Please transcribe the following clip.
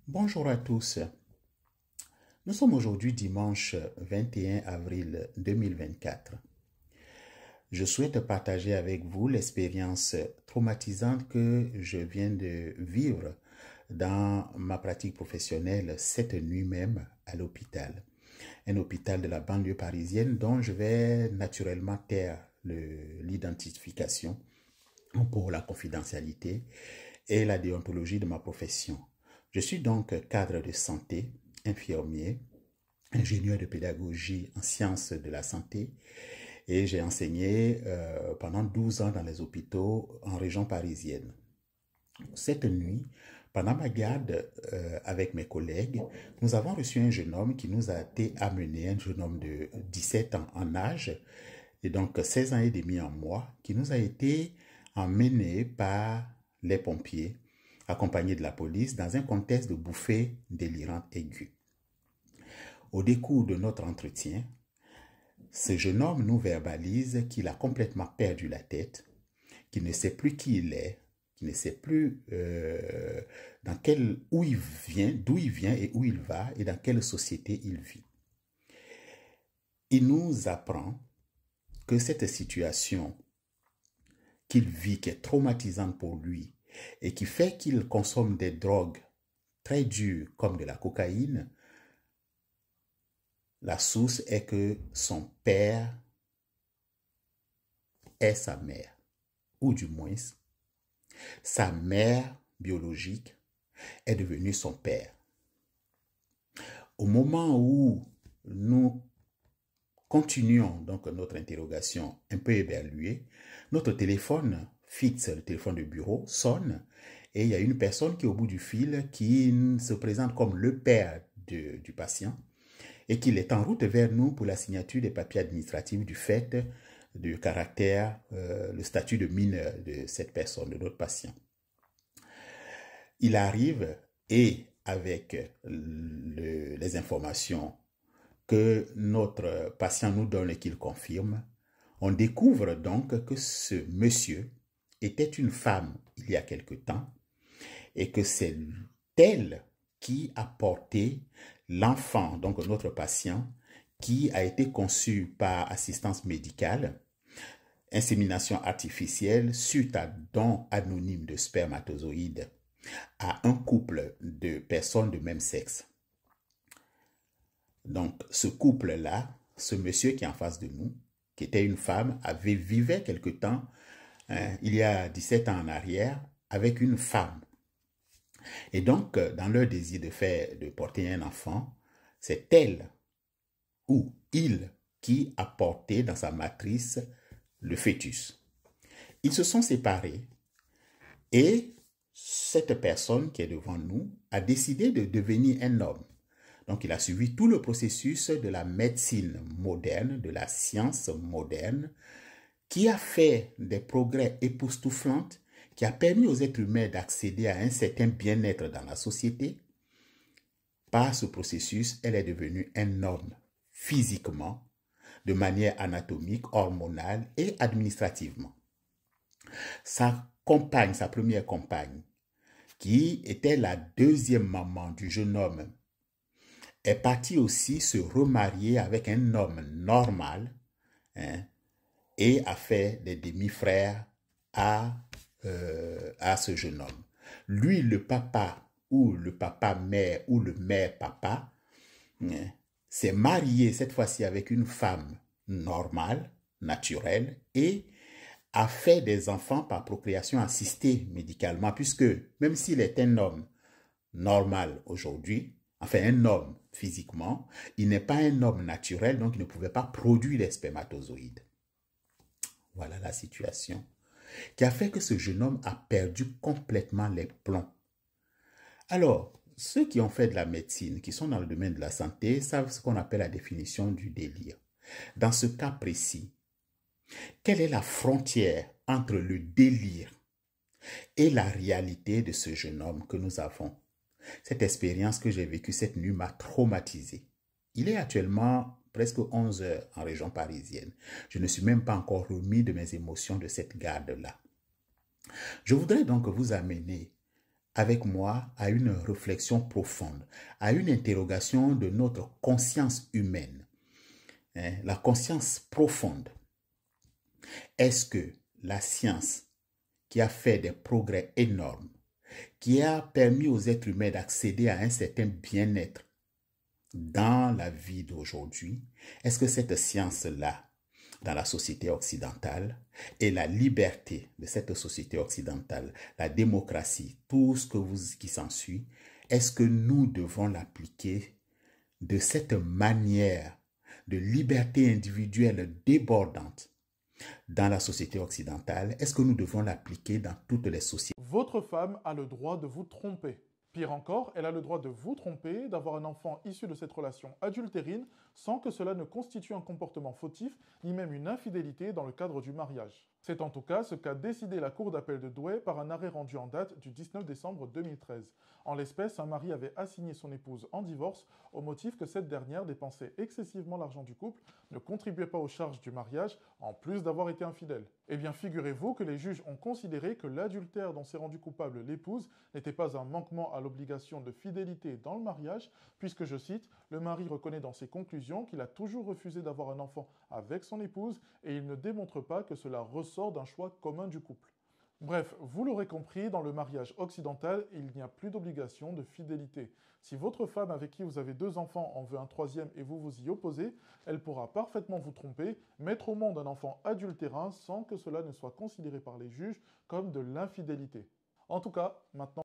Bonjour à tous. Nous sommes aujourd'hui dimanche 21 avril 2024. Je souhaite partager avec vous l'expérience traumatisante que je viens de vivre dans ma pratique professionnelle cette nuit même à l'hôpital. Un hôpital de la banlieue parisienne dont je vais naturellement taire l'identification pour la confidentialité et la déontologie de ma profession. Je suis donc cadre de santé, infirmier, ingénieur de pédagogie en sciences de la santé et j'ai enseigné pendant 12 ans dans les hôpitaux en région parisienne. Cette nuit, pendant ma garde avec mes collègues, nous avons reçu un jeune homme qui nous a été amené, un jeune homme de 17 ans en âge et donc 16 ans et demi en moi, qui nous a été emmené par les pompiers accompagné de la police, dans un contexte de bouffée délirante aiguë. Au décours de notre entretien, ce jeune homme nous verbalise qu'il a complètement perdu la tête, qu'il ne sait plus qui il est, qu'il ne sait plus d'où il vient et où il va et dans quelle société il vit. Il nous apprend que cette situation qu'il vit, qui est traumatisante pour lui, et qui fait qu'il consomme des drogues très dures comme de la cocaïne, la source est que son père est sa mère, ou du moins, sa mère biologique est devenue son père. Au moment où nous continuons donc notre interrogation un peu éberluée, notre téléphone fixe, le téléphone de bureau, sonne et il y a une personne qui est au bout du fil qui se présente comme le père du patient et qu'il est en route vers nous pour la signature des papiers administratifs du fait du caractère, le statut de mineur de cette personne, de notre patient. Il arrive et avec les informations que notre patient nous donne et qu'il confirme, on découvre donc que ce monsieur était une femme il y a quelque temps et que c'est elle qui a porté l'enfant, donc notre patient, qui a été conçu par assistance médicale, insémination artificielle suite à don anonyme de spermatozoïdes à un couple de personnes de même sexe. Donc, ce couple-là, ce monsieur qui est en face de nous, qui était une femme, vivait quelque temps, il y a 17 ans en arrière, avec une femme. Et donc, dans leur désir de porter un enfant, c'est elle ou il qui a porté dans sa matrice le fœtus. Ils se sont séparés et cette personne qui est devant nous a décidé de devenir un homme. Donc, il a suivi tout le processus de la médecine moderne, de la science moderne, qui a fait des progrès époustouflants, qui a permis aux êtres humains d'accéder à un certain bien-être dans la société. Par ce processus, elle est devenue un homme physiquement, de manière anatomique, hormonale et administrativement. Sa compagne, sa première compagne, qui était la deuxième maman du jeune homme, est partie aussi se remarier avec un homme normal et a fait des demi-frères à ce jeune homme. Lui, le papa ou le papa-mère ou le mère-papa s'est marié cette fois-ci avec une femme normale, naturelle et a fait des enfants par procréation assistée médicalement puisque même s'il est un homme normal aujourd'hui, enfin un homme physiquement, il n'est pas un homme naturel, donc il ne pouvait pas produire les spermatozoïdes. Voilà la situation qui a fait que ce jeune homme a perdu complètement les plombs. Alors, ceux qui ont fait de la médecine, qui sont dans le domaine de la santé, savent ce qu'on appelle la définition du délire. Dans ce cas précis, quelle est la frontière entre le délire et la réalité de ce jeune homme que nous avons? Cette expérience que j'ai vécue cette nuit m'a traumatisé. Il est actuellement presque 11 heures en région parisienne. Je ne suis même pas encore remis de mes émotions de cette garde-là. Je voudrais donc vous amener avec moi à une réflexion profonde, à une interrogation de notre conscience humaine, hein, la conscience profonde. Est-ce que la science, qui a fait des progrès énormes, qui a permis aux êtres humains d'accéder à un certain bien-être dans la vie d'aujourd'hui, est-ce que cette science-là, dans la société occidentale, et la liberté de cette société occidentale, la démocratie, tout ce qui s'ensuit, est-ce que nous devons l'appliquer de cette manière de liberté individuelle débordante dans la société occidentale? Est-ce que nous devons l'appliquer dans toutes les sociétés? Votre femme a le droit de vous tromper. Pire encore, elle a le droit de vous tromper, d'avoir un enfant issu de cette relation adultérine, sans que cela ne constitue un comportement fautif, ni même une infidélité dans le cadre du mariage. C'est en tout cas ce qu'a décidé la Cour d'appel de Douai par un arrêt rendu en date du 19 décembre 2013. En l'espèce, un mari avait assigné son épouse en divorce au motif que cette dernière dépensait excessivement l'argent du couple, ne contribuait pas aux charges du mariage, en plus d'avoir été infidèle. Eh bien, figurez-vous que les juges ont considéré que l'adultère dont s'est rendu coupable l'épouse n'était pas un manquement à l'obligation de fidélité dans le mariage, puisque, je cite, le mari reconnaît dans ses conclusions qu'il a toujours refusé d'avoir un enfant avec son épouse et il ne démontre pas que cela ressort d'un choix commun du couple. Bref, vous l'aurez compris, dans le mariage occidental, il n'y a plus d'obligation de fidélité. Si votre femme avec qui vous avez 2 enfants en veut un troisième et vous vous y opposez, elle pourra parfaitement vous tromper, mettre au monde un enfant adultérin sans que cela ne soit considéré par les juges comme de l'infidélité. En tout cas, maintenant